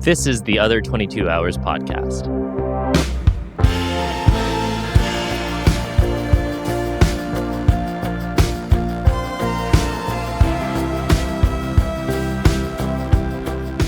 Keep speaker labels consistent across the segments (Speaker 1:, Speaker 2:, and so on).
Speaker 1: This is the Other 22 Hours podcast.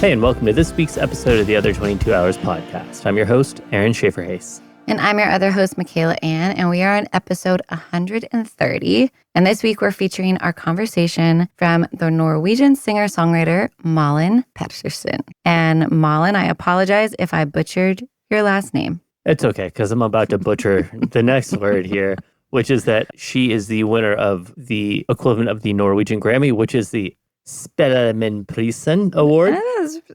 Speaker 1: Hey, and welcome to this week's episode of the Other 22 Hours podcast. I'm your host, Aaron Shafer-Haiss.
Speaker 2: And I'm your other host, Michaela Anne, and we are on episode 130. And this week we're featuring our conversation from the Norwegian singer-songwriter Malin Pettersen. And Malin, I apologize if I butchered your last name.
Speaker 1: It's okay, because I'm about to butcher the next word here, which is that she is the winner of the equivalent of the Norwegian Grammy, which is the Spellemannprisen award.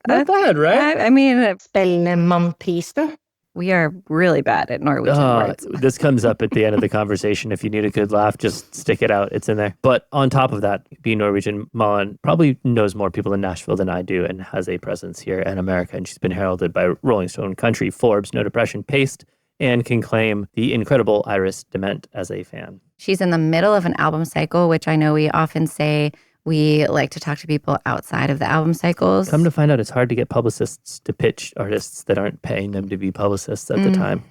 Speaker 1: Not bad, right?
Speaker 2: I mean,
Speaker 3: Spellemannprisen.
Speaker 2: we are really bad at Norwegian words.
Speaker 1: This comes up at the end of the conversation. If you need a good laugh, just stick it out. It's in there. But on top of that, being Norwegian, Malin probably knows more people in Nashville than I do and has a presence here in America. And she's been heralded by Rolling Stone, Country, Forbes, No Depression, Paste, and can claim the incredible Iris Dement as a fan.
Speaker 2: She's in the middle of an album cycle, which I know we often say we like to talk to people outside of the album cycles.
Speaker 1: Come to find out, it's hard to get publicists to pitch artists that aren't paying them to be publicists at the time.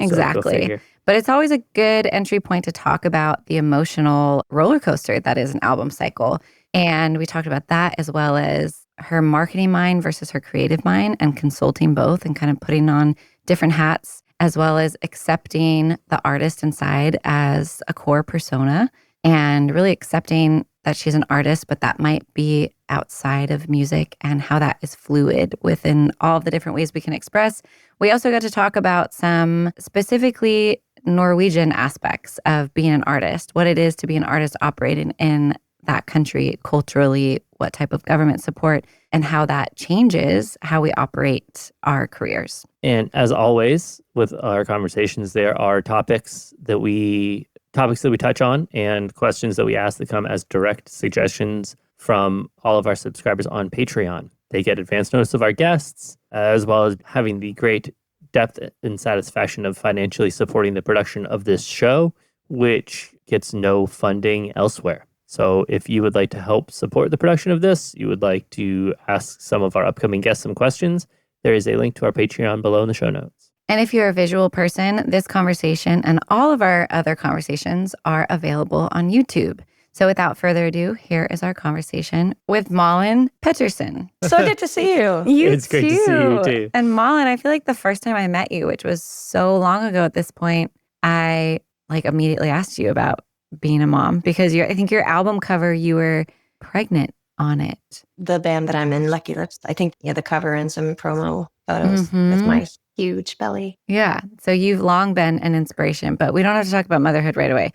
Speaker 2: Exactly. But it's always a good entry point to talk about the emotional roller coaster that is an album cycle. And we talked about that as well as her marketing mind versus her creative mind and consulting both and kind of putting on different hats, as well as accepting the artist inside as a core persona and really accepting that she's an artist, but that might be outside of music and how that is fluid within all of the different ways we can express. We also got to talk about some specifically Norwegian aspects of being an artist, what it is to be an artist operating in that country culturally, what type of government support, and how that changes how we operate our careers.
Speaker 1: And as always, with our conversations, there are topics that we touch on and questions that we ask that come as direct suggestions from all of our subscribers on Patreon. They get advance notice of our guests, as well as having the great depth and satisfaction of financially supporting the production of this show, which gets no funding elsewhere. So if you would like to help support the production of this, you would like to ask some of our upcoming guests some questions, there is a link to our Patreon below in the show notes.
Speaker 2: And if you're a visual person, this conversation and all of our other conversations are available on YouTube. So without further ado, here is our conversation with Malin Pettersen.
Speaker 3: So good to see you.
Speaker 1: It's great to see you too.
Speaker 2: And Malin, I feel like the first time I met you, which was so long ago at this point, I immediately asked you about being a mom because I think your album cover, you were pregnant on it.
Speaker 3: The band that I'm in, Lucky Lips, I think the cover and some promo photos with my huge belly.
Speaker 2: Yeah. So you've long been an inspiration, but we don't have to talk about motherhood right away.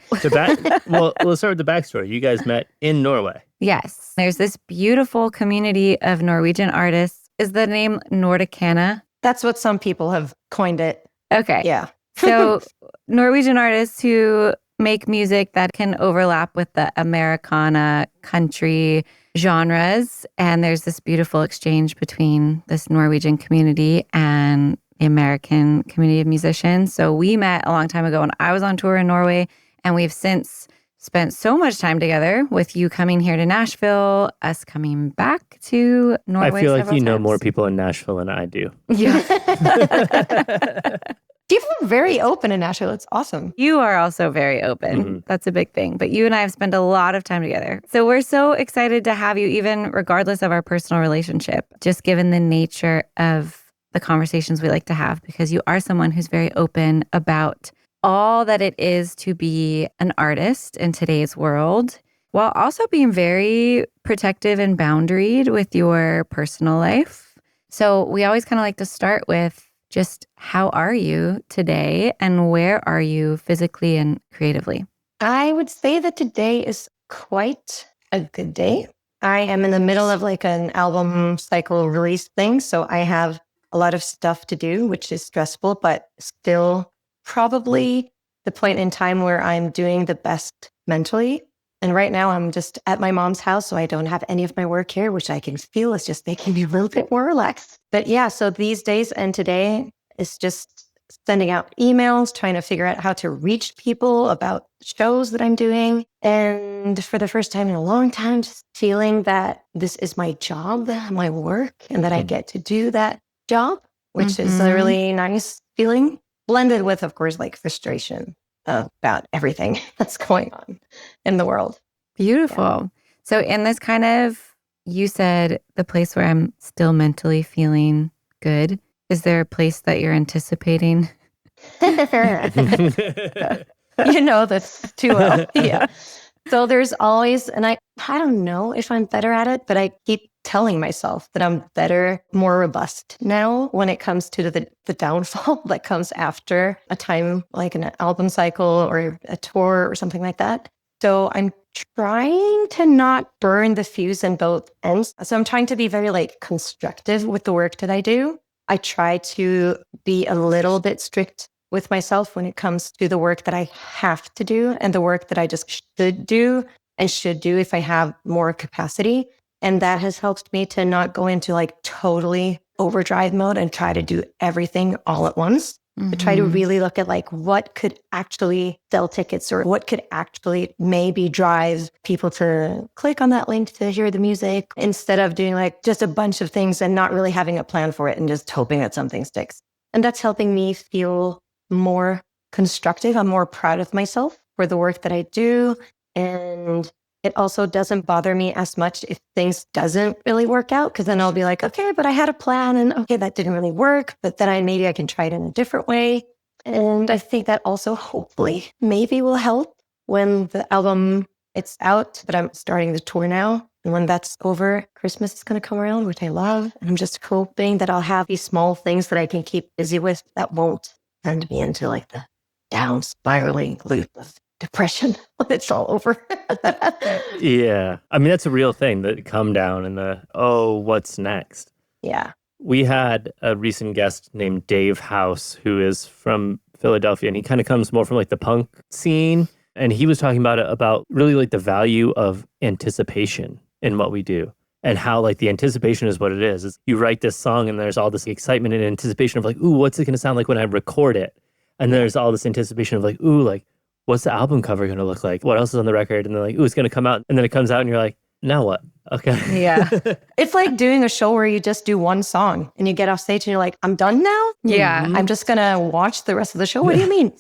Speaker 1: Well, let's start with the backstory. You guys met in Norway.
Speaker 2: Yes. There's this beautiful community of Norwegian artists. Is the name Nordicana?
Speaker 3: That's what some people have coined it.
Speaker 2: Okay.
Speaker 3: Yeah.
Speaker 2: So Norwegian artists who make music that can overlap with the Americana country genres. And there's this beautiful exchange between this Norwegian community and the American community of musicians. So we met a long time ago when I was on tour in Norway, and we've since spent so much time together with you coming here to Nashville, us coming back to Norway.
Speaker 1: I feel like you know
Speaker 2: times.
Speaker 1: more people in Nashville than I do.
Speaker 2: Yeah.
Speaker 3: People are very open in Nashville. It's awesome.
Speaker 2: You are also very open.
Speaker 1: Mm-hmm.
Speaker 2: That's a big thing. But you and I have spent a lot of time together. So we're so excited to have you, even regardless of our personal relationship, just given the nature of the conversations we like to have, because you are someone who's very open about all that it is to be an artist in today's world, while also being very protective and boundaried with your personal life. So we always kind of like to start with just how are you today and where are you physically and creatively?
Speaker 3: I would say that today is quite a good day. I am in the middle of an album cycle release thing, so I have a lot of stuff to do, which is stressful, but still probably the point in time where I'm doing the best mentally. And right now I'm just at my mom's house, so I don't have any of my work here, which I can feel is just making me a little bit more relaxed. But yeah, so these days and today is just sending out emails, trying to figure out how to reach people about shows that I'm doing. And for the first time in a long time, just feeling that this is my job, my work, and that I get to do that job, which is a really nice feeling, blended with, of course, like frustration about everything that's going on in the world.
Speaker 2: Beautiful. Yeah. So in this kind of, you said the place where I'm still mentally feeling good, is there a place that you're anticipating?
Speaker 3: You know this too well. Yeah. So there's always, and I don't know if I'm better at it, but I keep telling myself that I'm better, more robust now when it comes to the downfall that comes after a time like an album cycle or a tour or something like that. So I'm trying to not burn the fuse in both ends. So I'm trying to be very like constructive with the work that I do. I try to be a little bit strict with myself when it comes to the work that I have to do and the work that I just should do if I have more capacity. And that has helped me to not go into like totally overdrive mode and try to do everything all at once. To try to really look at like what could actually sell tickets or what could actually maybe drive people to click on that link to hear the music, instead of doing like just a bunch of things and not really having a plan for it and just hoping that something sticks. And that's helping me feel more constructive. I'm more proud of myself for the work that I do. And it also doesn't bother me as much if things doesn't really work out, because then I'll be like, okay, but I had a plan and okay, that didn't really work, but then maybe I can try it in a different way. And I think that also hopefully maybe will help when the album it's out, but I'm starting the tour now. And when that's over, Christmas is going to come around, which I love. And I'm just hoping that I'll have these small things that I can keep busy with that won't send me into like the down spiraling loop of depression when it's all over.
Speaker 1: Yeah. I mean, that's a real thing, the come down and what's next?
Speaker 3: Yeah.
Speaker 1: We had a recent guest named Dave House, who is from Philadelphia, and he kind of comes more from like the punk scene. And he was talking about really like the value of anticipation in what we do, and how like the anticipation is what it is. It's, you write this song and there's all this excitement and anticipation of like, ooh, what's it going to sound like when I record it? And there's all this anticipation of like, ooh, like, what's the album cover going to look like? What else is on the record? And they're like, ooh, it's going to come out. And then it comes out and you're like, now what? Okay.
Speaker 2: Yeah.
Speaker 3: It's like doing a show where you just do one song and you get off stage and you're like, I'm done now?
Speaker 2: Yeah.
Speaker 3: I'm just going to watch the rest of the show. What do you mean?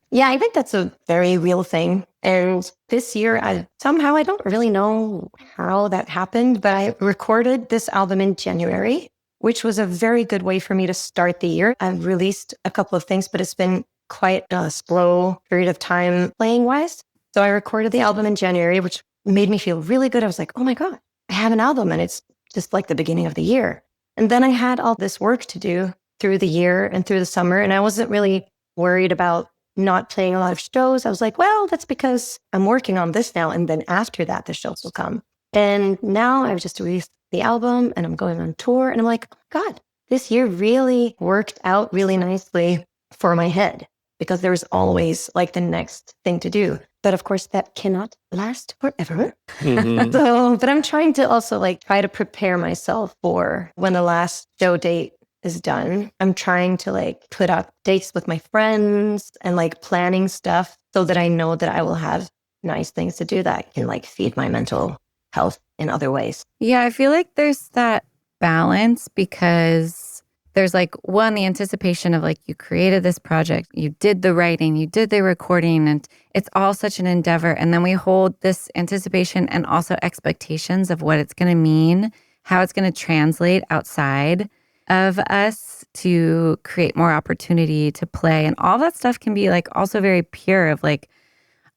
Speaker 3: Yeah, I think that's a very real thing. And this year, I don't really know how that happened, but I recorded this album in January, which was a very good way for me to start the year. I've released a couple of things, but it's been quite a slow period of time playing wise. So I recorded the album in January, which made me feel really good. I was like, oh my God, I have an album and it's just like the beginning of the year. And then I had all this work to do through the year and through the summer. And I wasn't really worried about not playing a lot of shows. I was like, well, that's because I'm working on this now. And then after that, the shows will come. And now I've just released the album and I'm going on tour. And I'm like, oh my God, this year really worked out really nicely for my head, because there's always like the next thing to do. But of course, that cannot last forever. But I'm trying to also like try to prepare myself for when the last show date is done. I'm trying to like put up dates with my friends and like planning stuff so that I know that I will have nice things to do that can like feed my mental health in other ways.
Speaker 2: Yeah, I feel like there's that balance, because there's like one, the anticipation of like you created this project, you did the writing, you did the recording, and it's all such an endeavor. And then we hold this anticipation and also expectations of what it's going to mean, how it's going to translate outside of us to create more opportunity to play. And all that stuff can be like also very pure of like,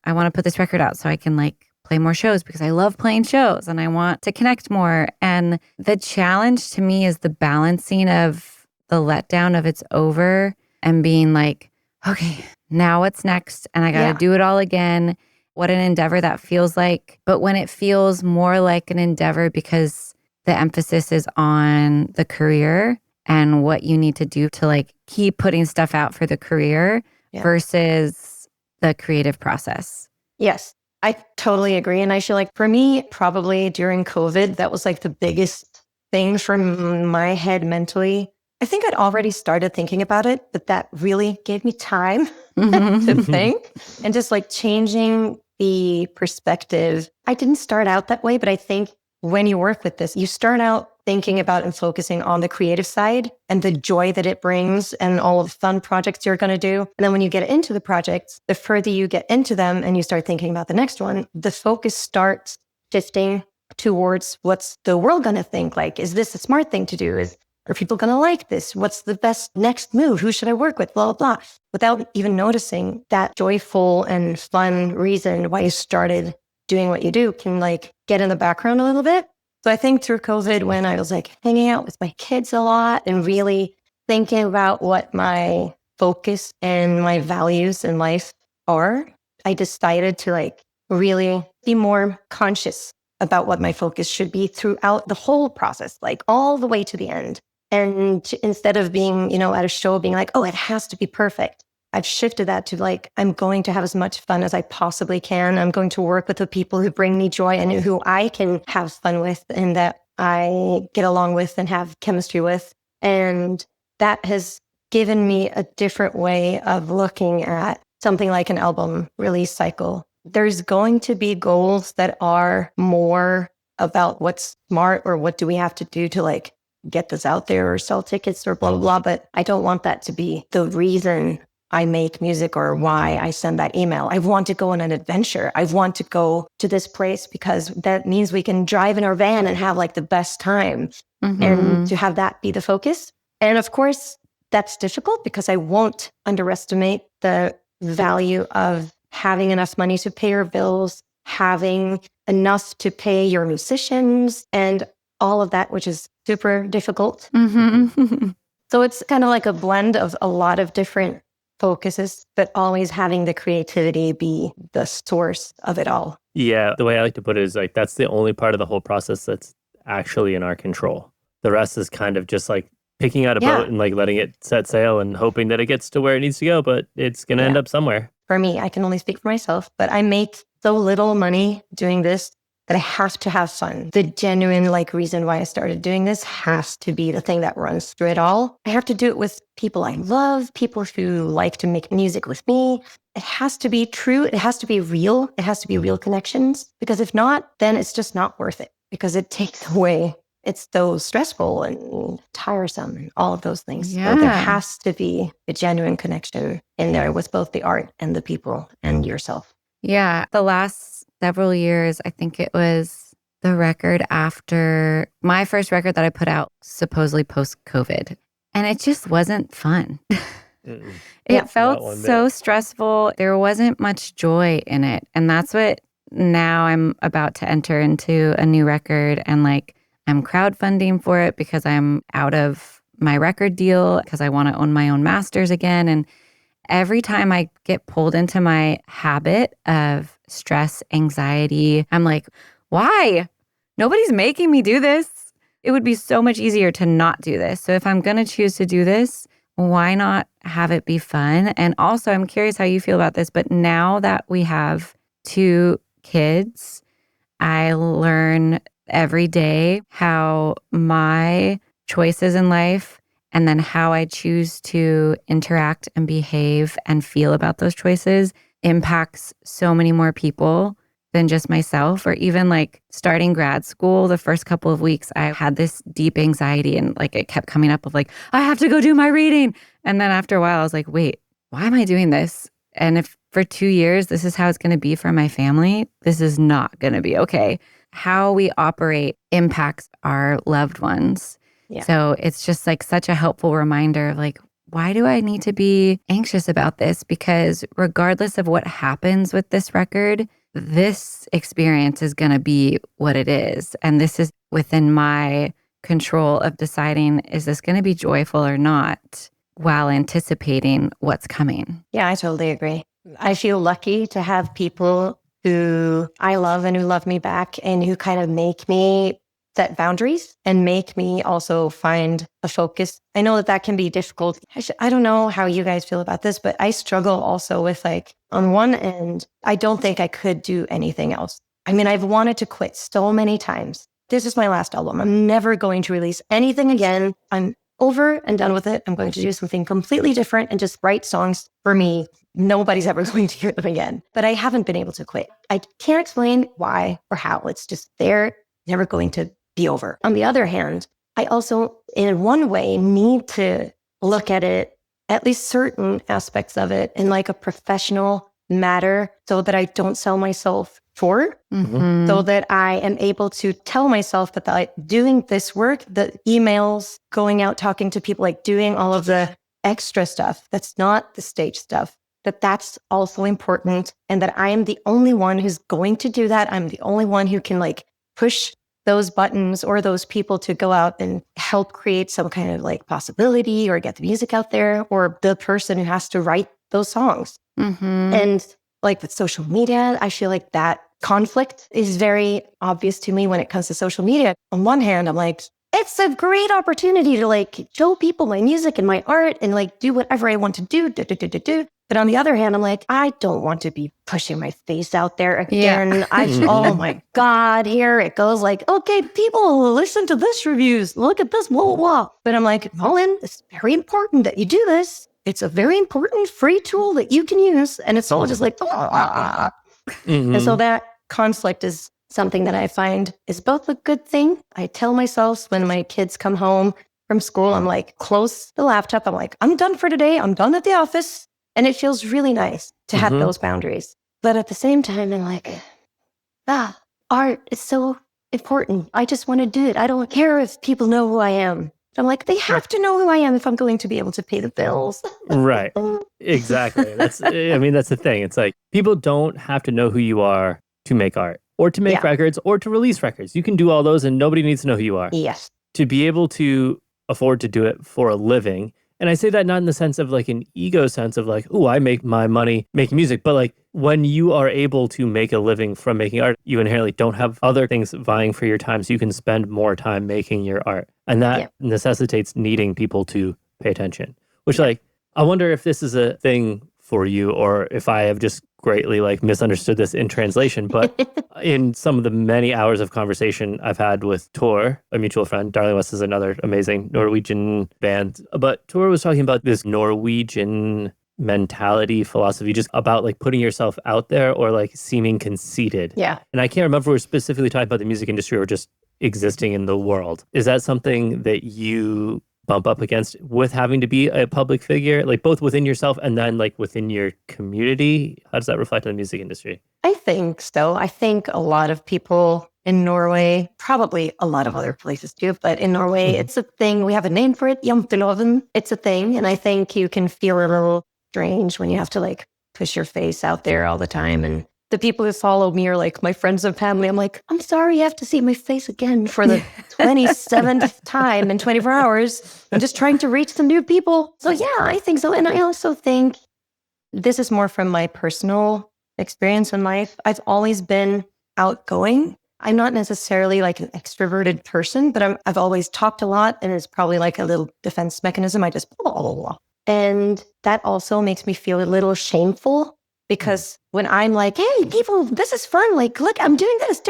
Speaker 2: I want to put this record out so I can like play more shows because I love playing shows and I want to connect more. And the challenge to me is the balancing of the letdown of it's over and being like, okay, now what's next? And I got to do it all again. What an endeavor that feels like. But when it feels more like an endeavor because the emphasis is on the career and what you need to do to like keep putting stuff out for the career versus the creative process.
Speaker 3: Yes, I totally agree. And I feel like for me, probably during COVID, that was like the biggest thing for my head mentally. I think I'd already started thinking about it, but that really gave me time to think and just like changing the perspective. I didn't start out that way, but I think when you work with this, you start out thinking about and focusing on the creative side and the joy that it brings and all of the fun projects you're going to do. And then when you get into the projects, the further you get into them and you start thinking about the next one, the focus starts shifting towards what's the world going to think? Like, is this a smart thing to do? Are people going to like this? What's the best next move? Who should I work with? Blah, blah, blah. Without even noticing that joyful and fun reason why you started doing what you do can like get in the background a little bit. So I think through COVID, when I was like hanging out with my kids a lot and really thinking about what my focus and my values in life are, I decided to like really be more conscious about what my focus should be throughout the whole process, like all the way to the end. And instead of being, at a show being like, oh, it has to be perfect, I've shifted that to like, I'm going to have as much fun as I possibly can. I'm going to work with the people who bring me joy and who I can have fun with and that I get along with and have chemistry with. And that has given me a different way of looking at something like an album release cycle. There's going to be goals that are more about what's smart or what do we have to do to like get this out there or sell tickets or blah, blah, blah. But I don't want that to be the reason I make music or why I send that email. I want to go on an adventure. I want to go to this place because that means we can drive in our van and have like the best time and to have that be the focus. And of course, that's difficult because I won't underestimate the value of having enough money to pay your bills, having enough to pay your musicians and all of that, which is super difficult. So it's kind of like a blend of a lot of different focuses, but always having the creativity be the source of it all.
Speaker 1: Yeah, the way I like to put it is like that's the only part of the whole process that's actually in our control. The rest is kind of just like picking out a boat and like letting it set sail and hoping that it gets to where it needs to go, but it's going to end up somewhere.
Speaker 3: For me, I can only speak for myself, but I make so little money doing this that I have to have fun. The genuine like reason why I started doing this has to be the thing that runs through it all. I have to do it with people I love, people who like to make music with me. It has to be true. It has to be real. It has to be real connections, because if not, then it's just not worth it because it takes away. It's so stressful and tiresome and all of those things.
Speaker 2: Yeah.
Speaker 3: So there has to be a genuine connection in there with both the art and the people and yourself.
Speaker 2: Yeah. The last several years, I think it was the record after my first record that I put out supposedly post-COVID. And it just wasn't fun. It felt so stressful. There wasn't much joy in it. And that's what now I'm about to enter into a new record and like I'm crowdfunding for it because I'm out of my record deal because I want to own my own masters again. And every time I get pulled into my habit of stress, anxiety, I'm like, why? Nobody's making me do this. It would be so much easier to not do this. So if I'm going to choose to do this, why not have it be fun? And also, I'm curious how you feel about this, but now that we have 2 kids, I learn every day how my choices in life and then how I choose to interact and behave and feel about those choices impacts so many more people than just myself. Or even like starting grad school, the first couple of weeks, I had this deep anxiety and like it kept coming up of like, I have to go do my reading. And then after a while, I was like, wait, why am I doing this? And if for 2 years, this is how it's going to be for my family, this is not going to be okay. How we operate impacts our loved ones. Yeah. So it's just like such a helpful reminder of like, why do I need to be anxious about this? Because regardless of what happens with this record, this experience is going to be what it is. And this is within my control of deciding, is this going to be joyful or not, while anticipating what's coming.
Speaker 3: Yeah, I totally agree. I feel lucky to have people who I love and who love me back and who kind of make me set boundaries and make me also find a focus. I know that can be difficult. I don't know how you guys feel about this, but I struggle also with like, on one end, I don't think I could do anything else. I mean, I've wanted to quit so many times. This is my last album. I'm never going to release anything again. I'm over and done with it. I'm going to do something completely different and just write songs for me. Nobody's ever going to hear them again. But I haven't been able to quit. I can't explain why or how. It's just there, never going to be over. On the other hand, I also, in one way, need to look at it, at least certain aspects of it, in like a professional matter so that I don't sell myself short, so that I am able to tell myself that like doing this work, the emails, going out, talking to people, like doing all of the extra stuff, that's not the stage stuff, that's also important, and that I am the only one who's going to do that. I'm the only one who can like push those buttons or those people to go out and help create some kind of like possibility or get the music out there, or the person who has to write those songs. And like with social media, I feel like that conflict is very obvious to me when it comes to social media. On one hand, I'm like, it's a great opportunity to like show people my music and my art and like do whatever I want to do. But on the other hand, I'm like, I don't want to be pushing my face out there again. Oh my God, here it goes. Like, okay, people, listen to this reviews. Look at this, blah, blah, blah. But I'm like, Malin, it's very important that you do this. It's a very important free tool that you can use. And it's all just like, And so that conflict is something that I find is both a good thing. I tell myself when my kids come home from school, I'm like, close the laptop. I'm like, I'm done for today. I'm done at the office. And it feels really nice to have those boundaries. But at the same time, I'm like, art is so important. I just want to do it. I don't care if people know who I am. I'm like, they have to know who I am if I'm going to be able to pay the bills.
Speaker 1: Right. Exactly. That's the thing. It's like, people don't have to know who you are to make art or to make records or to release records. You can do all those and nobody needs to know who you are.
Speaker 3: Yes.
Speaker 1: To be able to afford to do it for a living. And I say that not in the sense of like an ego sense of like, oh, I make my money making music. But like when you are able to make a living from making art, you inherently don't have other things vying for your time. So you can spend more time making your art. And that necessitates needing people to pay attention, which like, I wonder if this is a thing for you or if I have just greatly like misunderstood this in translation. But in some of the many hours of conversation I've had with Tor, a mutual friend, Darling West is another amazing Norwegian band. But Tor was talking about this Norwegian mentality, philosophy, just about like putting yourself out there or like seeming conceited.
Speaker 3: Yeah.
Speaker 1: And I can't remember if we were specifically talking about the music industry or just existing in the world. Is that something that you bump up against with having to be a public figure, like both within yourself and then like within your community? How does that reflect on the music industry?
Speaker 3: I think so. I think a lot of people in Norway, probably a lot of other places too, but in Norway, it's a thing. We have a name for it, janteloven. It's a thing. And I think you can feel a little strange when you have to like push your face out there all the time. And the people who follow me are like my friends and family. I'm like, I'm sorry you have to see my face again for the 27th time in 24 hours. I'm just trying to reach some new people. So yeah, I think so. And I also think this is more from my personal experience in life. I've always been outgoing. I'm not necessarily like an extroverted person, but I've always talked a lot, and it's probably like a little defense mechanism. I just blah, blah, blah. And that also makes me feel a little shameful. Because when I'm like, hey, people, this is fun. Like, look, I'm doing this.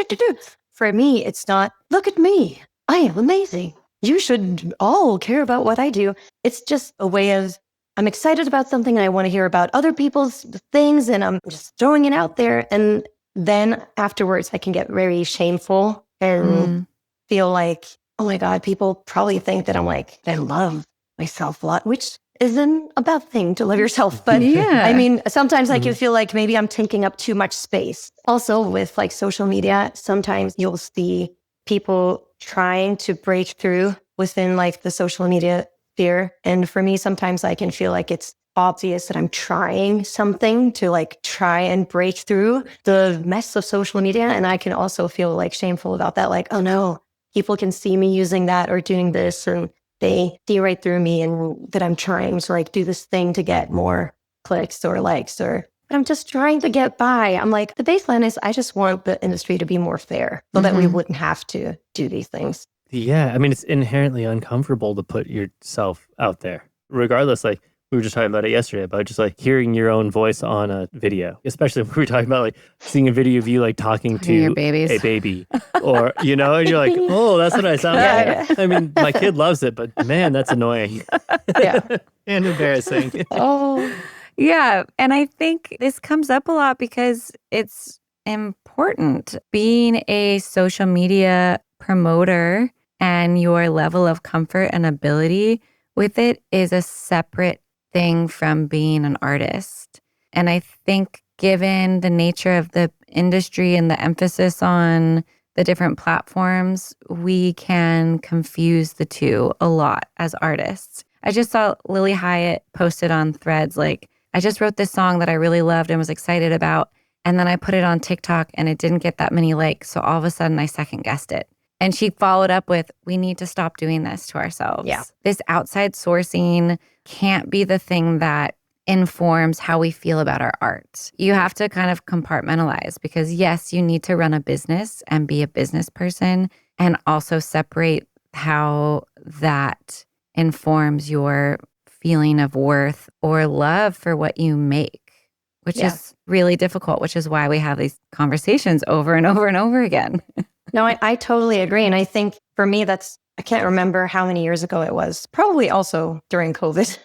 Speaker 3: For me, it's not, look at me. I am amazing. You should all care about what I do. It's just a way of, I'm excited about something and I want to hear about other people's things and I'm just throwing it out there. And then afterwards, I can get very shameful and feel like, oh my God, people probably think that I'm like, I love myself a lot, which isn't a bad thing to love yourself. But I mean, sometimes I can feel like maybe I'm taking up too much space. Also with like social media, sometimes you'll see people trying to break through within like the social media sphere. And for me, sometimes I can feel like it's obvious that I'm trying something to like try and break through the mess of social media. And I can also feel like shameful about that. Like, oh no, people can see me using that or doing this and they see right through me and that I'm trying to like do this thing to get more clicks or likes but I'm just trying to get by. I'm like, the baseline is I just want the industry to be more fair so that we wouldn't have to do these things.
Speaker 1: Yeah. I mean, it's inherently uncomfortable to put yourself out there. Regardless, like we were just talking about it yesterday, about just like hearing your own voice on a video, especially when we were talking about like seeing a video of you like talking to a baby or, you know, and you're like, oh, that's what I sound like. I mean, my kid loves it, but man, that's annoying. And embarrassing.
Speaker 2: Yeah. And I think this comes up a lot because it's important. Being a social media promoter and your level of comfort and ability with it is a separate thing from being an artist. And I think given the nature of the industry and the emphasis on the different platforms, we can confuse the two a lot as artists. I just saw Lily Hyatt posted on Threads, like, I just wrote this song that I really loved and was excited about. And then I put it on TikTok and it didn't get that many likes. So all of a sudden I second guessed it. And she followed up with, we need to stop doing this to ourselves.
Speaker 3: Yeah.
Speaker 2: This outside sourcing can't be the thing that informs how we feel about our art. You have to kind of compartmentalize because yes, you need to run a business and be a business person and also separate how that informs your feeling of worth or love for what you make, which is really difficult, which is why we have these conversations over and over and over again.
Speaker 3: No, I totally agree. And I think for me, I can't remember how many years ago it was, probably also during COVID,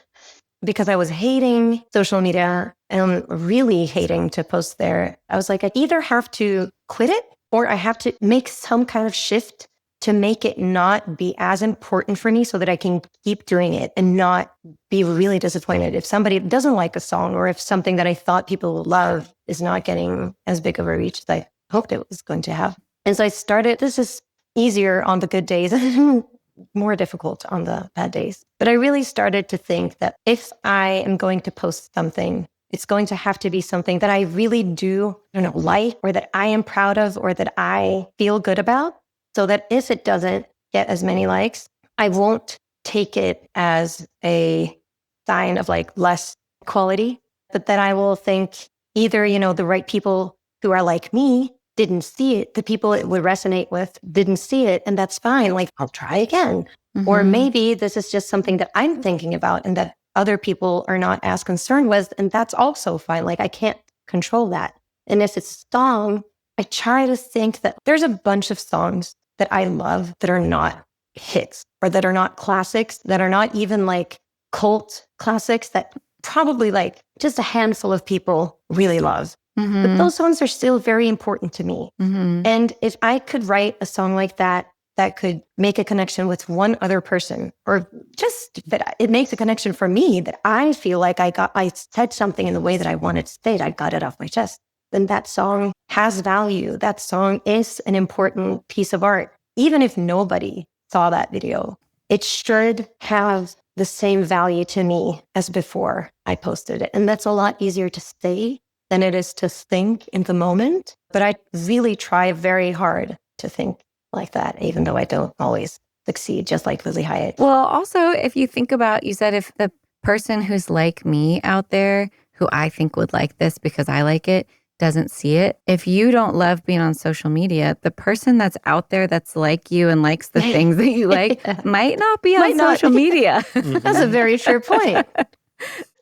Speaker 3: because I was hating social media and really hating to post there. I was like, I either have to quit it or I have to make some kind of shift to make it not be as important for me so that I can keep doing it and not be really disappointed if somebody doesn't like a song or if something that I thought people would love is not getting as big of a reach as I hoped it was going to have. And so I started, this is easier on the good days, more difficult on the bad days. But I really started to think that if I am going to post something, it's going to have to be something that I really do, like, or that I am proud of, or that I feel good about. So that if it doesn't get as many likes, I won't take it as a sign of like less quality, but that I will think either, the right people who are like me didn't see it, the people it would resonate with didn't see it, and that's fine. Like, I'll try again. Mm-hmm. Or maybe this is just something that I'm thinking about and that other people are not as concerned with, and that's also fine. Like, I can't control that. And if it's a song, I try to think that there's a bunch of songs that I love that are not hits or that are not classics, that are not even like cult classics that probably like just a handful of people really love. Mm-hmm. But those songs are still very important to me. Mm-hmm. And if I could write a song like that could make a connection with one other person, or just that it makes a connection for me, that I feel like I said something in the way that I wanted to say it, I got it off my chest, then that song has value. That song is an important piece of art. Even if nobody saw that video, it should have the same value to me as before I posted it. And that's a lot easier to say than it is to think in the moment. But I really try very hard to think like that, even though I don't always succeed, just like Lily Hyatt.
Speaker 2: Well, also, if you think about, you said if the person who's like me out there, who I think would like this because I like it, doesn't see it. If you don't love being on social media, the person that's out there that's like you and likes the things that you like might not be on social media.
Speaker 3: That's a very fair point.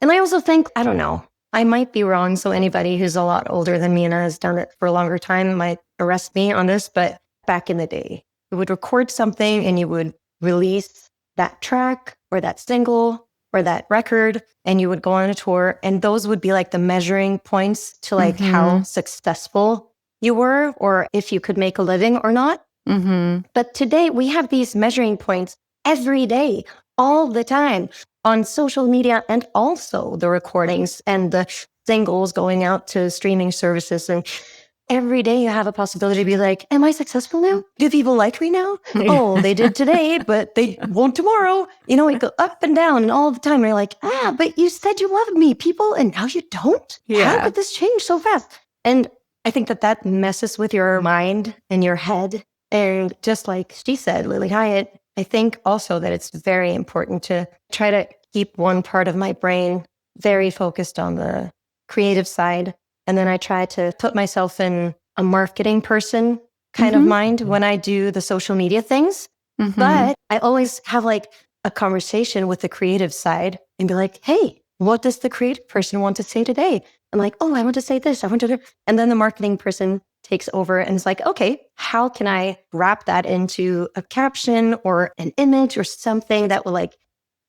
Speaker 3: And I also think, I don't know, I might be wrong. So anybody who's a lot older than me and has done it for a longer time might arrest me on this. But back in the day, you would record something and you would release that track or that single or that record, and you would go on a tour, and those would be like the measuring points to like how successful you were, or if you could make a living or not. Mm-hmm. But today we have these measuring points every day, all the time, on social media, and also the recordings and the singles going out to streaming services. And every day you have a possibility to be like, am I successful now? Do people like me now? Oh, they did today, but they won't tomorrow. It go up and down and all the time. And you're like, but you said you loved me, people, and now you don't? Yeah. How could this change so fast? And I think that messes with your mind and your head. And just like she said, Lily Hyatt, I think also that it's very important to try to keep one part of my brain very focused on the creative side. And then I try to put myself in a marketing person kind of mind when I do the social media things. Mm-hmm. But I always have like a conversation with the creative side and be like, hey, what does the creative person want to say today? I'm like, oh, I want to say this. I want to do. And then the marketing person takes over and is like, okay, how can I wrap that into a caption or an image or something that will like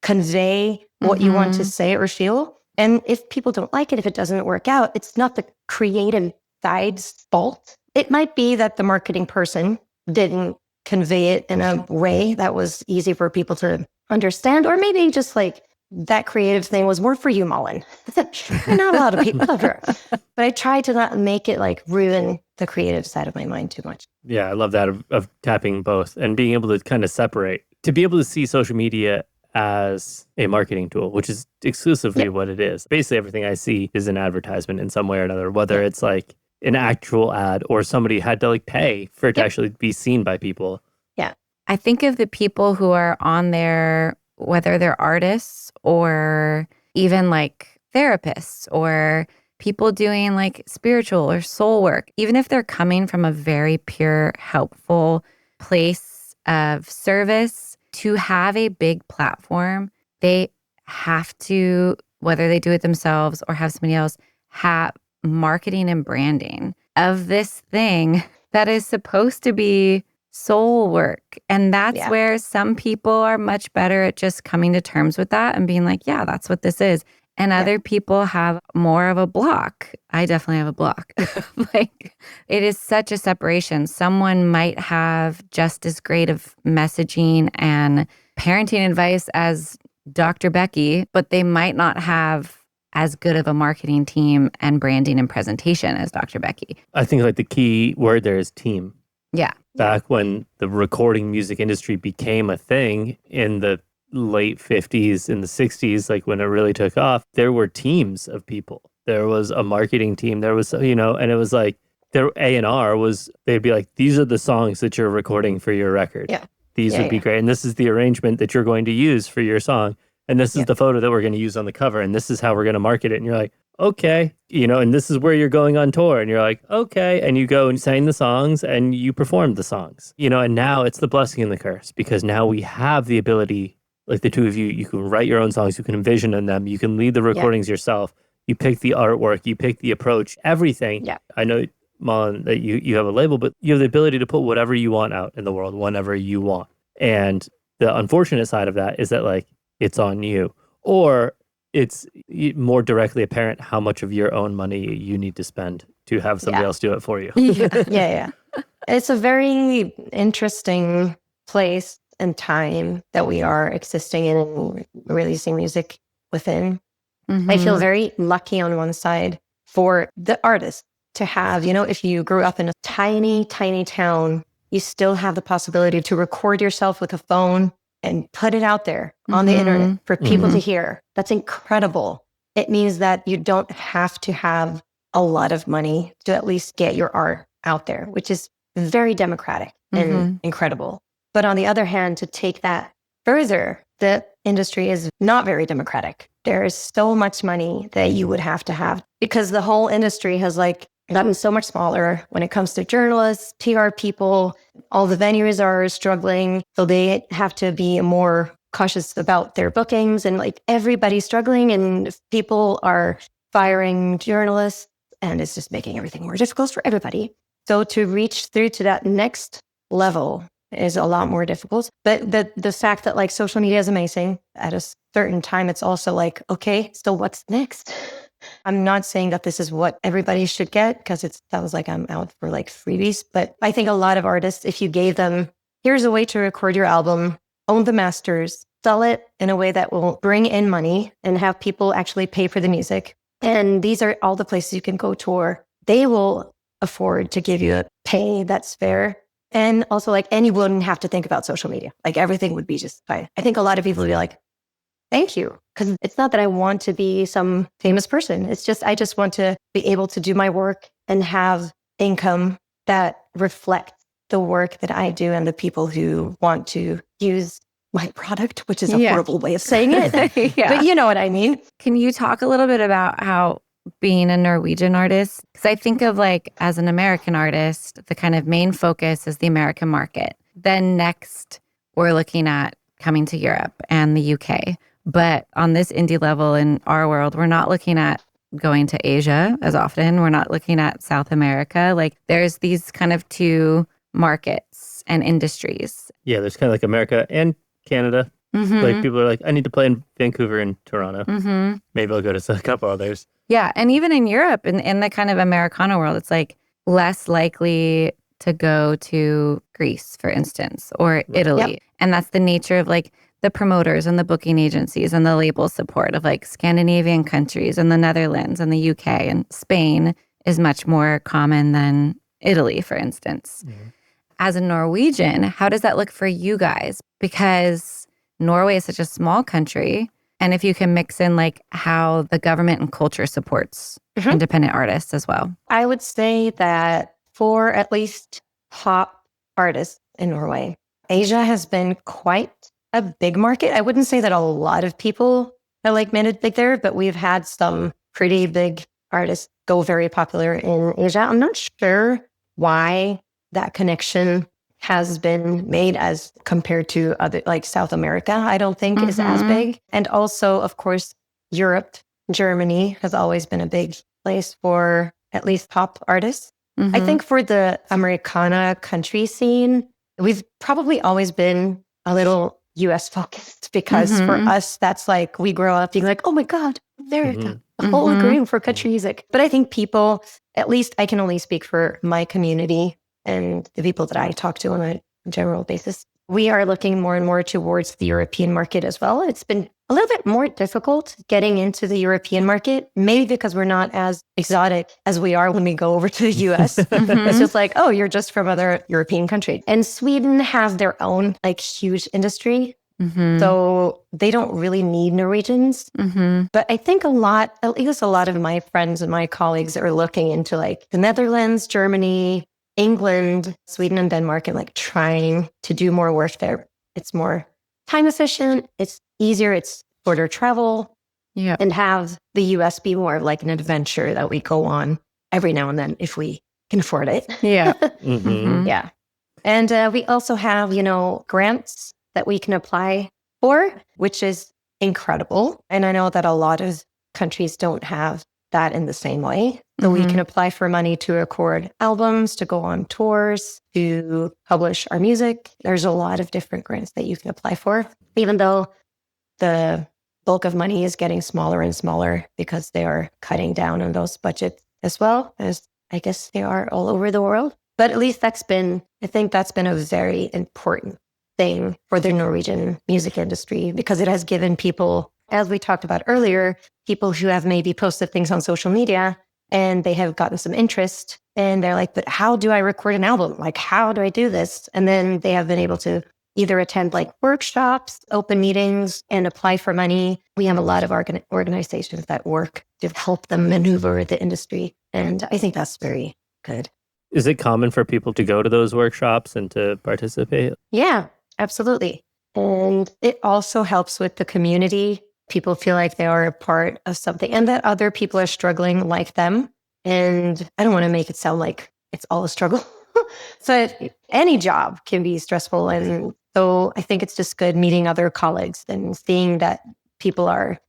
Speaker 3: convey what you want to say or feel? And if people don't like it, if it doesn't work out, it's not the creative side's fault. It might be that the marketing person didn't convey it in a way that was easy for people to understand, or maybe just like that creative thing was more for you, Malin. Not a lot of people out there. But I try to not make it like ruin the creative side of my mind too much.
Speaker 1: Yeah, I love that of tapping both and being able to kind of separate, to be able to see social media as a marketing tool, which is exclusively what it is. Basically, everything I see is an advertisement in some way or another, whether it's like an actual ad or somebody had to like pay for it to actually be seen by people.
Speaker 3: Yeah.
Speaker 2: I think of the people who are on there, whether they're artists or even like therapists or people doing like spiritual or soul work, even if they're coming from a very pure, helpful place of service, to have a big platform, they have to, whether they do it themselves or have somebody else, have marketing and branding of this thing that is supposed to be soul work. And that's where some people are much better at just coming to terms with that and being like, yeah, that's what this is. And other people have more of a block. I definitely have a block. Like, it is such a separation. Someone might have just as great of messaging and parenting advice as Dr. Becky, but they might not have as good of a marketing team and branding and presentation as Dr. Becky.
Speaker 1: I think like the key word there is team.
Speaker 2: Yeah.
Speaker 1: Back when the recording music industry became a thing in the late 50s, in the 60s, like when it really took off, there were teams of people. There was a marketing team. There was, and it was like their A&R was, they'd be like, these are the songs that you're recording for your record.
Speaker 3: Yeah.
Speaker 1: These would be great. And this is the arrangement that you're going to use for your song. And this is the photo that we're going to use on the cover. And this is how we're going to market it. And you're like, okay, and this is where you're going on tour. And you're like, okay. And you go and sing the songs and you perform the songs, and now it's the blessing and the curse, because now we have the ability, like the two of you, you can write your own songs, you can envision in them, you can lead the recordings yourself, you pick the artwork, you pick the approach, everything. Yeah. I know, Malin, that you have a label, but you have the ability to put whatever you want out in the world whenever you want. And the unfortunate side of that is that like it's on you, or it's more directly apparent how much of your own money you need to spend to have somebody else do it for you.
Speaker 3: Yeah. It's a very interesting place and time that we are existing in and releasing music within. Mm-hmm. I feel very lucky on one side for the artist to have, if you grew up in a tiny, tiny town, you still have the possibility to record yourself with a phone and put it out there on the internet for people to hear. That's incredible. It means that you don't have to have a lot of money to at least get your art out there, which is very democratic and incredible. But on the other hand, to take that further, the industry is not very democratic. There is so much money that you would have to have, because the whole industry has gotten so much smaller when it comes to journalists, PR people. All the venues are struggling, so they have to be more cautious about their bookings, and everybody's struggling and people are firing journalists, and it's just making everything more difficult for everybody. So to reach through to that next level is a lot more difficult. But the fact that social media is amazing, at a certain time, it's also okay, so what's next? I'm not saying that this is what everybody should get, because it sounds like I'm out for freebies. But I think a lot of artists, if you gave them, here's a way to record your album, own the masters, sell it in a way that will bring in money and have people actually pay for the music. And these are all the places you can go tour. They will afford to give you a pay that's fair. And also and you wouldn't have to think about social media. Everything would be just fine. I think a lot of people would be like, thank you. Because it's not that I want to be some famous person. It's just, I just want to be able to do my work and have income that reflects the work that I do and the people who want to use my product, which is a horrible way of saying it. But you know what I mean.
Speaker 2: Can you talk a little bit about how being a Norwegian artist, because I think of as an American artist, the kind of main focus is the American market. Then next, we're looking at coming to Europe and the UK. But on this indie level in our world, we're not looking at going to Asia as often. We're not looking at South America. There's these kind of two markets and industries.
Speaker 1: Yeah, there's kind of America and Canada. People are I need to play in Vancouver and Toronto. Maybe I'll go to a couple others.
Speaker 2: Yeah, and even in Europe, in the kind of Americana world, it's less likely to go to Greece, for instance, or Italy. Yep. And that's the nature of like the promoters and the booking agencies and the label support of like Scandinavian countries and the Netherlands and the UK, and Spain is much more common than Italy, for instance. Mm-hmm. As a Norwegian, how does that look for you guys? Because Norway is such a small country. And if you can mix in like how the government and culture supports independent artists as well.
Speaker 3: I would say that for at least pop artists in Norway, Asia has been quite a big market. I wouldn't say that a lot of people are like made it big there, but we've had some pretty big artists go very popular in Asia. I'm not sure why that connection has been made as compared to other, like South America, I don't think is as big. And also, of course, Europe, Germany has always been a big place for at least pop artists. I think for the Americana country scene, we've probably always been a little US focused because for us, that's like, we grow up being like, oh my God, America, the whole agreeing for country music. But I think people, at least I can only speak for my community and the people that I talk to on a general basis, we are looking more and more towards the European market as well. It's been a little bit more difficult getting into the European market, maybe because we're not as exotic as we are when we go over to the US. It's just like, oh, you're just from other European countries. And Sweden has their own like huge industry. So they don't really need Norwegians. But I think at least a lot of my friends and my colleagues are looking into like the Netherlands, Germany, England, Sweden, and Denmark, and like trying to do more work there. It's more time efficient. It's easier. It's shorter travel. Yeah. And have the US be more of like an adventure that we go on every now and then if we can afford it.
Speaker 2: Yeah.
Speaker 3: Yeah. And we also have, grants that we can apply for, which is incredible. And I know that a lot of countries don't have that in the same way. So we can apply for money to record albums, to go on tours, to publish our music. There's a lot of different grants that you can apply for, even though the bulk of money is getting smaller and smaller because they are cutting down on those budgets as well, as I guess they are all over the world. But at least I think that's been a very important thing for the Norwegian music industry, because it has given people, as we talked about earlier, people who have maybe posted things on social media and they have gotten some interest and they're like, but how do I record an album? Like, how do I do this? And then they have been able to either attend like workshops, open meetings, and apply for money. We have a lot of organizations that work to help them maneuver the industry. And I think that's very good.
Speaker 1: Is it common for people to go to those workshops and to participate?
Speaker 3: Yeah, absolutely. And it also helps with the community. People feel like they are a part of something and that other people are struggling like them. And I don't want to make it sound like it's all a struggle. So any job can be stressful. And so I think it's just good meeting other colleagues and seeing that people are,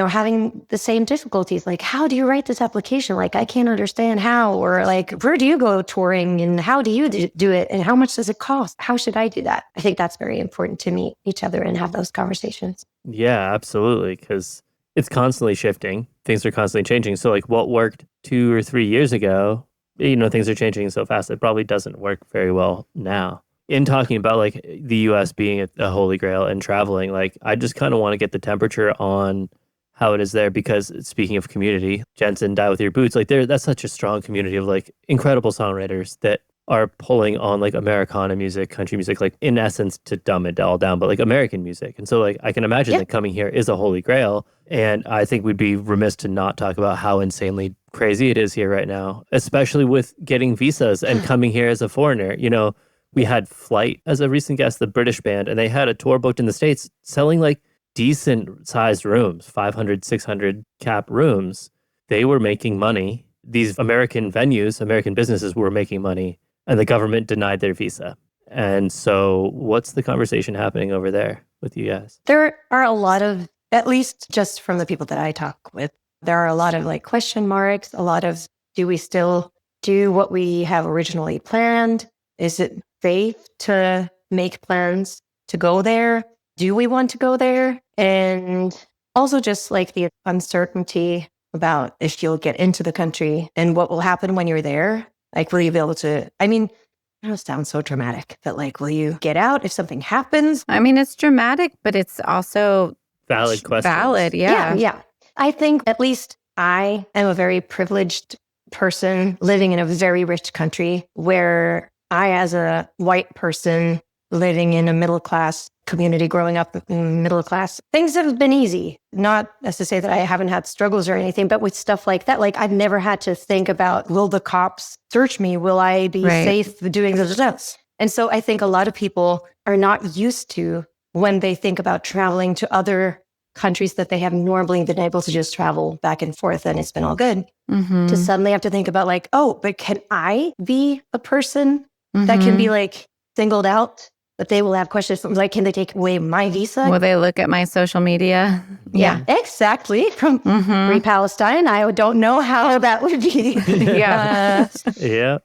Speaker 3: having the same difficulties. Like, how do you write this application? Like, I can't understand how, or like, where do you go touring and how do you do it? And how much does it cost? How should I do that? I think that's very important to meet each other and have those conversations.
Speaker 1: Yeah, absolutely. Because it's constantly shifting. Things are constantly changing. So like what worked 2 or 3 years ago, things are changing so fast. It probably doesn't work very well now. In talking about like the US being a holy grail and traveling, like I just kind of want to get the temperature on how it is there, because speaking of community, Jensen, Die With Your Boots, like that's such a strong community of like incredible songwriters that are pulling on like Americana music, country music, like in essence to dumb it all down, but like American music. And so like I can imagine that coming here is a holy grail. And I think we'd be remiss to not talk about how insanely crazy it is here right now, especially with getting visas and coming here as a foreigner. We had Flight as a recent guest, the British band, and they had a tour booked in the States selling like decent sized rooms, 500, 600 cap rooms. They were making money. These American venues, American businesses were making money, and the government denied their visa. And so what's the conversation happening over there with you guys?
Speaker 3: There are a lot of, at least just from the people that I talk with, there are a lot of like question marks, a lot of, do we still do what we have originally planned? Is it safe to make plans to go there? Do we want to go there? And also just like the uncertainty about if you'll get into the country and what will happen when you're there. Like, will you be able to, I don't sound so dramatic, but like, will you get out if something happens?
Speaker 2: I mean, it's dramatic, but it's also
Speaker 1: valid questions.
Speaker 2: Valid, yeah.
Speaker 3: Yeah. I think at least I am a very privileged person living in a very rich country where I, as a white person living in a middle-class community, growing up in middle class, things have been easy. Not as to say that I haven't had struggles or anything, but with stuff like that, like I've never had to think about, will the cops search me? Will I be safe doing this? And so I think a lot of people are not used to, when they think about traveling to other countries that they have normally been able to just travel back and forth and it's been all good, to suddenly have to think about like, oh, but can I be a person that can be like singled out? But they will have questions like, can they take away my visa?
Speaker 2: Will they look at my social media?
Speaker 3: Yeah, exactly. From Free Palestine, I don't know how that would be.
Speaker 1: Yeah.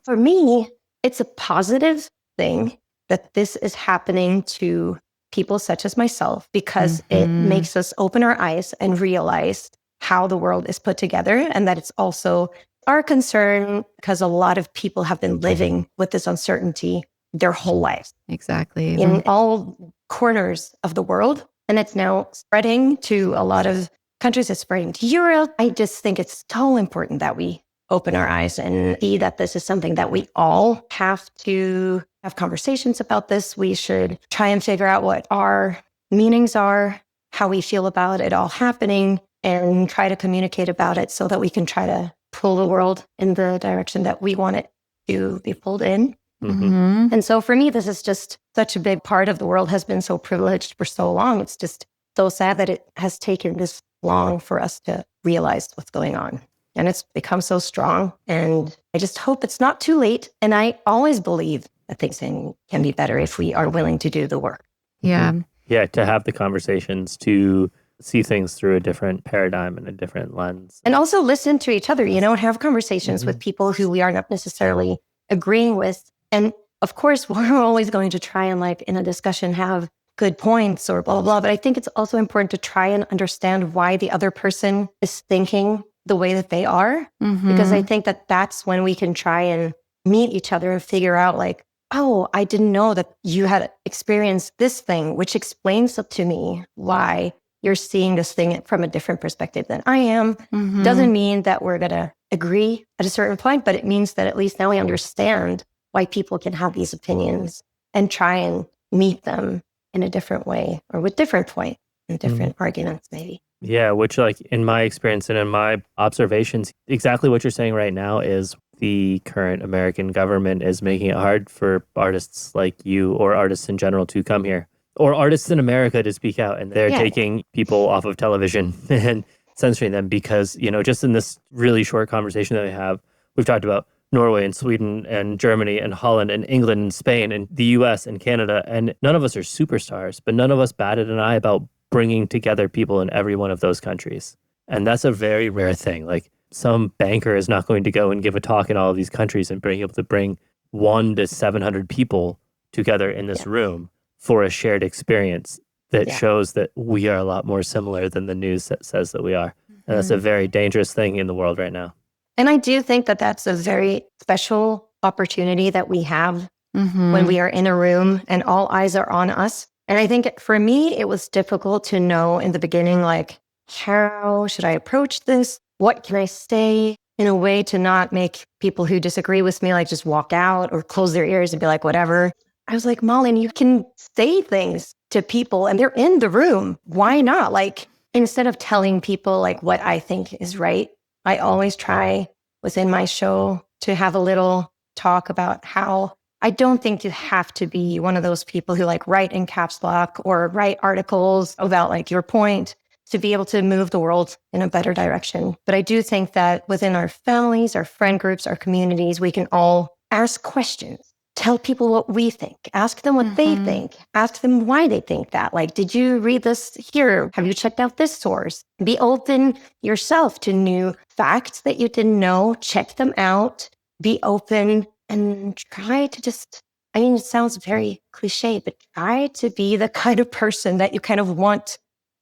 Speaker 3: For me, it's a positive thing that this is happening to people such as myself, because it makes us open our eyes and realize how the world is put together, and that it's also our concern because a lot of people have been living with this uncertainty their whole lives.
Speaker 2: Exactly.
Speaker 3: In all corners of the world. And it's now spreading to a lot of countries. It's spreading to Europe. I just think it's so important that we open our eyes and see that this is something that we all have to have conversations about this. We should try and figure out what our meanings are, how we feel about it all happening, and try to communicate about it so that we can try to pull the world in the direction that we want it to be pulled in. And so for me, this is just such a big part of the world, has been so privileged for so long. It's just so sad that it has taken this long for us to realize what's going on. And it's become so strong. And I just hope it's not too late. And I always believe that things can be better if we are willing to do the work.
Speaker 2: Yeah.
Speaker 1: Yeah, to have the conversations, to see things through a different paradigm and a different lens.
Speaker 3: And also listen to each other, have conversations with people who we are not necessarily agreeing with. And of course, we're always going to try and like in a discussion have good points or blah, blah, blah. But I think it's also important to try and understand why the other person is thinking the way that they are. Because I think that that's when we can try and meet each other and figure out like, oh, I didn't know that you had experienced this thing, which explains to me why you're seeing this thing from a different perspective than I am. Doesn't mean that we're going to agree at a certain point, but it means that at least now we understand why people can have these opinions and try and meet them in a different way or with different points and different arguments maybe.
Speaker 1: Yeah, which like in my experience and in my observations, exactly what you're saying right now is the current American government is making it hard for artists like you or artists in general to come here, or artists in America to speak out. And they're taking people off of television and censoring them because, just in this really short conversation that we've talked about Norway and Sweden and Germany and Holland and England and Spain and the US and Canada. And none of us are superstars, but none of us batted an eye about bringing together people in every one of those countries. And that's a very rare thing. Like some banker is not going to go and give a talk in all of these countries and be able to bring 100 to 700 people together in this room for a shared experience that shows that we are a lot more similar than the news that says that we are. And that's a very dangerous thing in the world right now.
Speaker 3: And I do think that that's a very special opportunity that we have when we are in a room and all eyes are on us. And I think for me, it was difficult to know in the beginning, like, how should I approach this? What can I say in a way to not make people who disagree with me, like, just walk out or close their ears and be like, whatever. I was like, Malin, you can say things to people and they're in the room. Why not? Like, instead of telling people like what I think is right, I always try within my show to have a little talk about how I don't think you have to be one of those people who like write in caps lock or write articles about like your point to be able to move the world in a better direction. But I do think that within our families, our friend groups, our communities, we can all ask questions. Tell people what we think. Ask them what they think. Ask them why they think that. Like, did you read this here? Have you checked out this source? Be open yourself to new facts that you didn't know. Check them out. Be open and try to just, it sounds very cliche, but try to be the kind of person that you kind of want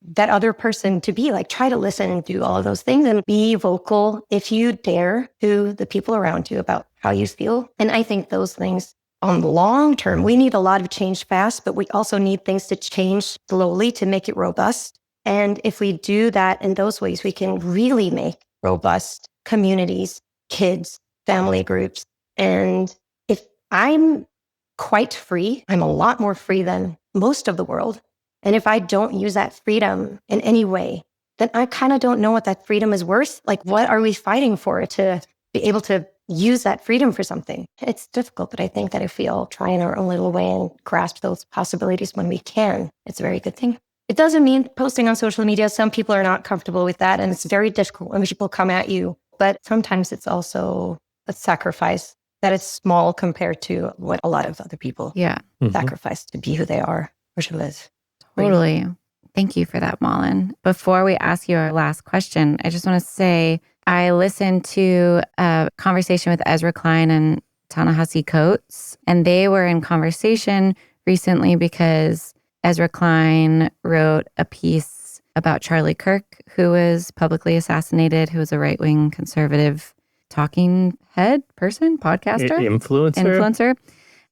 Speaker 3: that other person to be. Like, try to listen and do all of those things and be vocal if you dare to the people around you about how you feel. And I think those things on the long term, we need a lot of change fast, but we also need things to change slowly to make it robust. And if we do that in those ways, we can really make robust communities, kids, family groups. And if I'm quite free, I'm a lot more free than most of the world. And if I don't use that freedom in any way, then I kind of don't know what that freedom is worth. Like, what are we fighting for to be able to use that freedom for something? It's difficult, but I think that if we all try in our own little way and grasp those possibilities when we can, it's a very good thing. It doesn't mean posting on social media. Some people are not comfortable with that, and it's very difficult when people come at you. But sometimes it's also a sacrifice that is small compared to what a lot of other people sacrifice to be who they are or to live.
Speaker 2: Totally. Thank you for that, Malin. Before we ask you our last question, I just want to say I listened to a conversation with Ezra Klein and Ta-Nehisi Coates, and they were in conversation recently because Ezra Klein wrote a piece about Charlie Kirk, who was publicly assassinated, who was a right-wing conservative talking head person, podcaster? Influencer.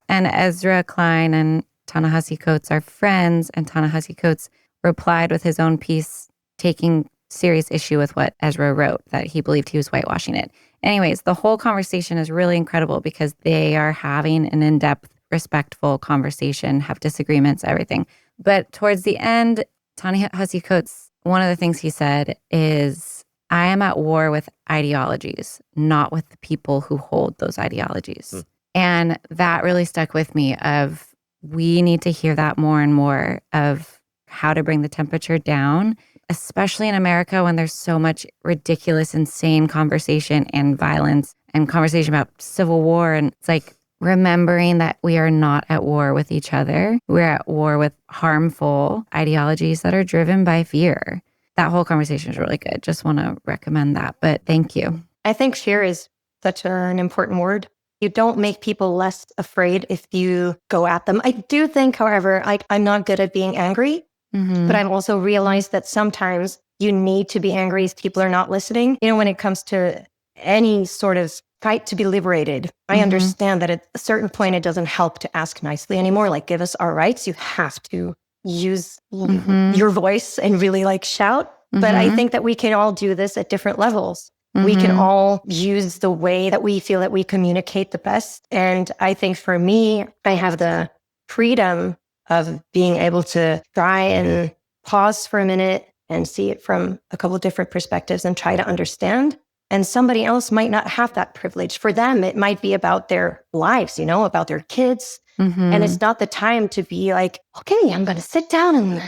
Speaker 2: And Ezra Klein and Ta-Nehisi Coates are friends, and Ta-Nehisi Coates replied with his own piece taking serious issue with what Ezra wrote, that he believed he was whitewashing it. Anyways, the whole conversation is really incredible because they are having an in-depth, respectful conversation, have disagreements, everything. But towards the end, Ta-Nehisi Coates, one of the things he said is, I am at war with ideologies, not with the people who hold those ideologies. And that really stuck with me of, we need to hear that more and more of how to bring the temperature down, especially in America when there's so much ridiculous, insane conversation and violence and conversation about civil war. And it's like remembering that we are not at war with each other. We're at war with harmful ideologies that are driven by fear. That whole conversation is really good. Just want to recommend that. But thank you.
Speaker 3: I think fear is such an important word. You don't make people less afraid if you go at them. I do think, however, I'm not good at being angry, but I've also realized that sometimes you need to be angry if people are not listening. You know, when it comes to any sort of fight to be liberated, I understand that at a certain point, it doesn't help to ask nicely anymore. Like, give us our rights. You have to use your voice and really shout. But I think that we can all do this at different levels. We can all use the way that we feel that we communicate the best. And I think for me, I have the freedom of being able to try and pause for a minute and see it from a couple of different perspectives and try to understand. And somebody else might not have that privilege. For them, it might be about their lives, about their kids. And it's not the time to be like, okay, I'm going to sit down and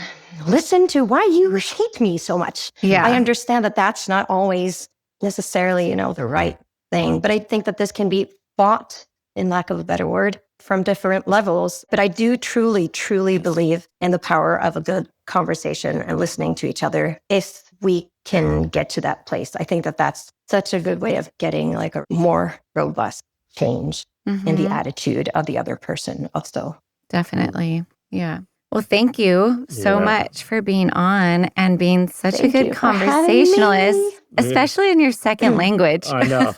Speaker 3: listen to why you hate me so much. Yeah. I understand that that's not always necessarily, the right thing. But I think that this can be fought, in lack of a better word, from different levels. But I do truly, truly believe in the power of a good conversation and listening to each other if we can get to that place. I think that that's such a good way of getting a more robust change in the attitude of the other person also.
Speaker 2: Definitely. Yeah. Well, thank you so much for being on and being such a good conversationalist, especially in your second language.
Speaker 1: I know.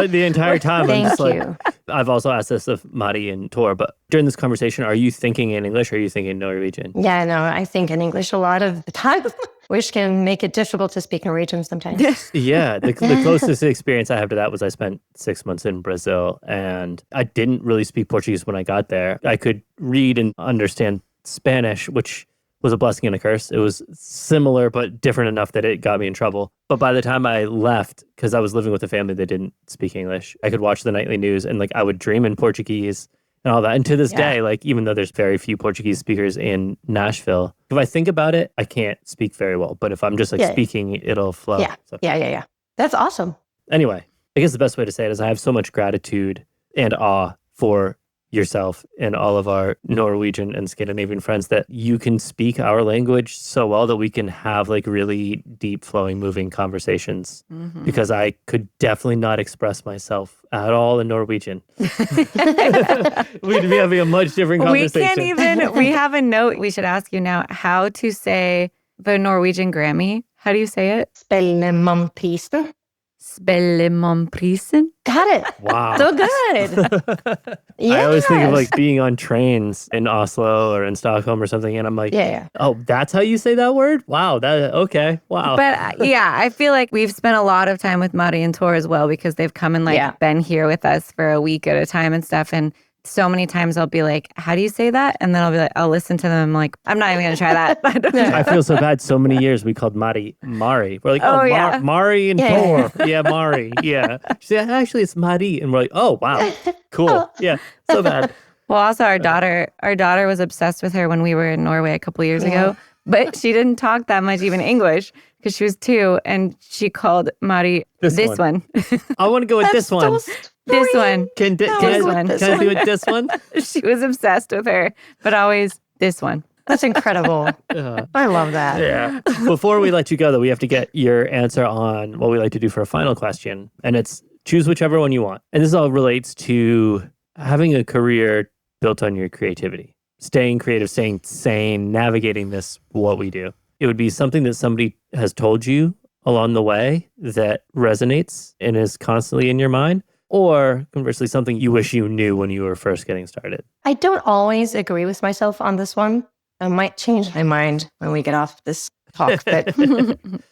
Speaker 1: The entire time.
Speaker 3: Thank you.
Speaker 1: I've also asked this of Mari and Tor, but during this conversation, are you thinking in English or are you thinking Norwegian?
Speaker 3: Yeah, no, I think in English a lot of the time, which can make it difficult to speak Norwegian sometimes.
Speaker 1: Yeah, the closest experience I have to that was I spent 6 months in Brazil, and I didn't really speak Portuguese when I got there. I could read and understand Spanish, which was a blessing and a curse. It was similar, but different enough that it got me in trouble. But by the time I left, because I was living with a family that didn't speak English, I could watch the nightly news and I would dream in Portuguese and all that. And to this day, even though there's very few Portuguese speakers in Nashville, if I think about it, I can't speak very well. But if I'm just speaking, it'll flow.
Speaker 3: Yeah.
Speaker 1: So.
Speaker 3: Yeah. That's awesome.
Speaker 1: Anyway, I guess the best way to say it is I have so much gratitude and awe for yourself and all of our Norwegian and Scandinavian friends that you can speak our language so well that we can have really deep flowing, moving conversations, because I could definitely not express myself at all in Norwegian. We'd be having a much different conversation.
Speaker 2: We have a note. We should ask you now how to say the Norwegian Grammy. How do you say it?
Speaker 3: Spellemannprisen.
Speaker 2: Spellemannprisen.
Speaker 3: Got it.
Speaker 1: Wow.
Speaker 3: So good.
Speaker 1: I always think of
Speaker 3: Yes.
Speaker 1: like being on trains in Oslo or in Stockholm or something, and I'm like,
Speaker 3: Yeah.
Speaker 1: oh, that's how you say that word? Wow. Okay. Wow.
Speaker 2: But I feel like we've spent a lot of time with Mari and Tor as well because they've come and been here with us for a week at a time and stuff. And so many times I'll be like, how do you say that? And then I'll be like, I'll listen to them. I'm like, I'm not even going to try that.
Speaker 1: I feel so bad. So many years we called Mari. We're like, Mari and Tor. Yeah, Mari. Yeah. She said, actually, it's Mari. And we're like, oh, wow. Cool. Yeah. So bad.
Speaker 2: Well, also our daughter was obsessed with her when we were in Norway a couple years ago, but she didn't talk that much even English because she was 2, and she called Mari this one.
Speaker 1: I want to go with this one.
Speaker 2: This one.
Speaker 1: Can I do it this one?
Speaker 2: She was obsessed with her, but always this one.
Speaker 3: That's incredible. I love that.
Speaker 1: Yeah. Before we let you go, though, we have to get your answer on what we like to do for a final question. And it's choose whichever one you want. And this all relates to having a career built on your creativity, staying creative, staying sane, navigating what we do. It would be something that somebody has told you along the way that resonates and is constantly in your mind, or conversely, something you wish you knew when you were first getting started.
Speaker 3: I don't always agree with myself on this one. I might change my mind when we get off this talk. But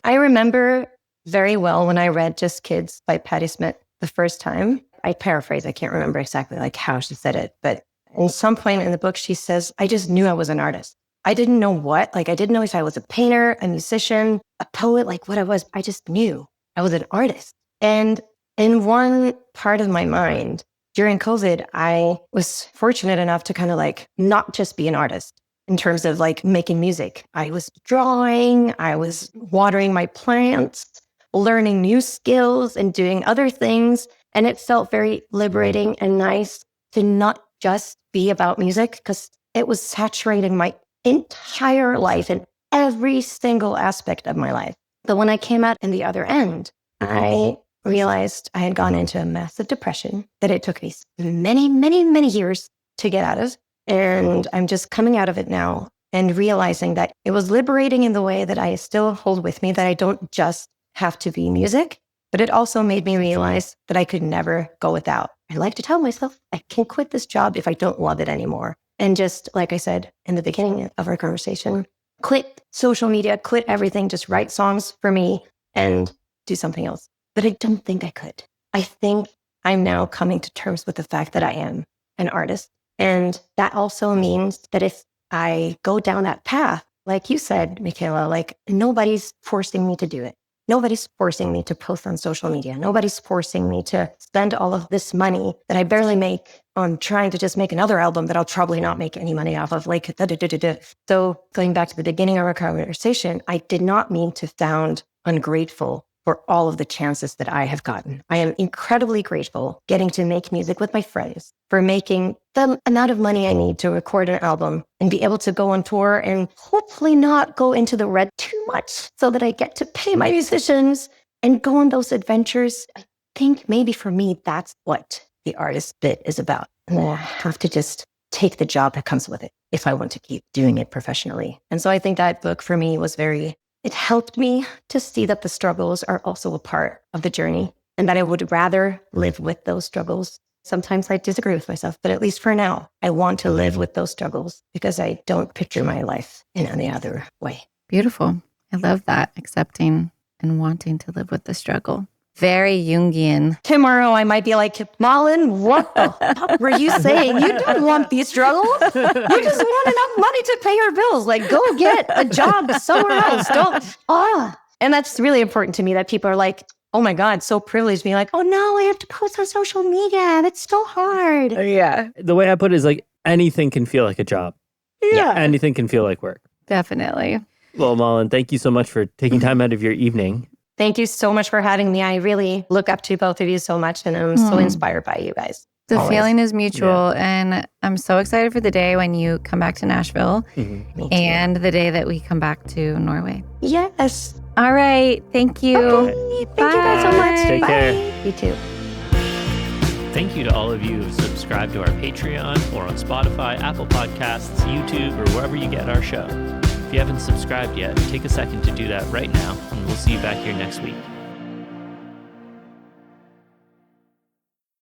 Speaker 3: I remember very well when I read Just Kids by Patti Smith the first time. I paraphrase. I can't remember exactly like how she said it. But at some point in the book, she says, I just knew I was an artist. I didn't know what. Like, I didn't know if I was a painter, a musician, a poet, like what I was. I just knew I was an artist. And in one part of my mind, during COVID, I was fortunate enough to kind of like not just be an artist in terms of like making music. I was drawing, I was watering my plants, learning new skills and doing other things. And it felt very liberating and nice to not just be about music because it was saturating my entire life and every single aspect of my life. But when I came out in the other end, I realized I had gone into a massive depression that it took me many, many, many years to get out of. And I'm just coming out of it now and realizing that it was liberating in the way that I still hold with me, that I don't just have to be music, but it also made me realize that I could never go without. I like to tell myself I can quit this job if I don't love it anymore. And just like I said in the beginning of our conversation, quit social media, quit everything, just write songs for me and do something else. But I don't think I could. I think I'm now coming to terms with the fact that I am an artist. And that also means that if I go down that path, like you said, Michaela, like nobody's forcing me to do it. Nobody's forcing me to post on social media. Nobody's forcing me to spend all of this money that I barely make on trying to just make another album that I'll probably not make any money off of. Like, So going back to the beginning of our conversation, I did not mean to sound ungrateful for all of the chances that I have gotten. I am incredibly grateful getting to make music with my friends, for making the amount of money I need to record an album and be able to go on tour and hopefully not go into the red too much so that I get to pay my musicians and go on those adventures. I think maybe for me, that's what the artist bit is about. And I have to just take the job that comes with it if I want to keep doing it professionally. And so I think that book for me was it helped me to see that the struggles are also a part of the journey and that I would rather live with those struggles. Sometimes I disagree with myself, but at least for now, I want to live with those struggles because I don't picture my life in any other way.
Speaker 2: Beautiful. I love that. Accepting and wanting to live with the struggle. Very Jungian.
Speaker 3: Tomorrow I might be like, Malin, what the fuck were you saying? You don't want these struggles. You just want enough money to pay your bills. Like, go get a job somewhere else. And that's really important to me that people are like, oh my God, so privileged, being like, oh no, I have to post on social media. That's so hard.
Speaker 2: Yeah.
Speaker 1: The way I put it is like anything can feel like a job.
Speaker 3: Yeah.
Speaker 1: Anything can feel like work.
Speaker 2: Definitely.
Speaker 1: Well, Malin, thank you so much for taking time out of your evening.
Speaker 3: Thank you so much for having me. I really look up to both of you so much, and I'm so inspired by you guys.
Speaker 2: The feeling is mutual, and I'm so excited for the day when you come back to Nashville and the day that we come back to Norway.
Speaker 3: Yes.
Speaker 2: All right. Thank you.
Speaker 3: Okay. Thank you guys so much.
Speaker 1: Take
Speaker 3: Bye.
Speaker 1: care.
Speaker 3: You too.
Speaker 1: Thank you to all of you who subscribe to our Patreon or on Spotify, Apple Podcasts, YouTube, or wherever you get our show. If you haven't subscribed yet, take a second to do that right now, and we'll see you back here next week.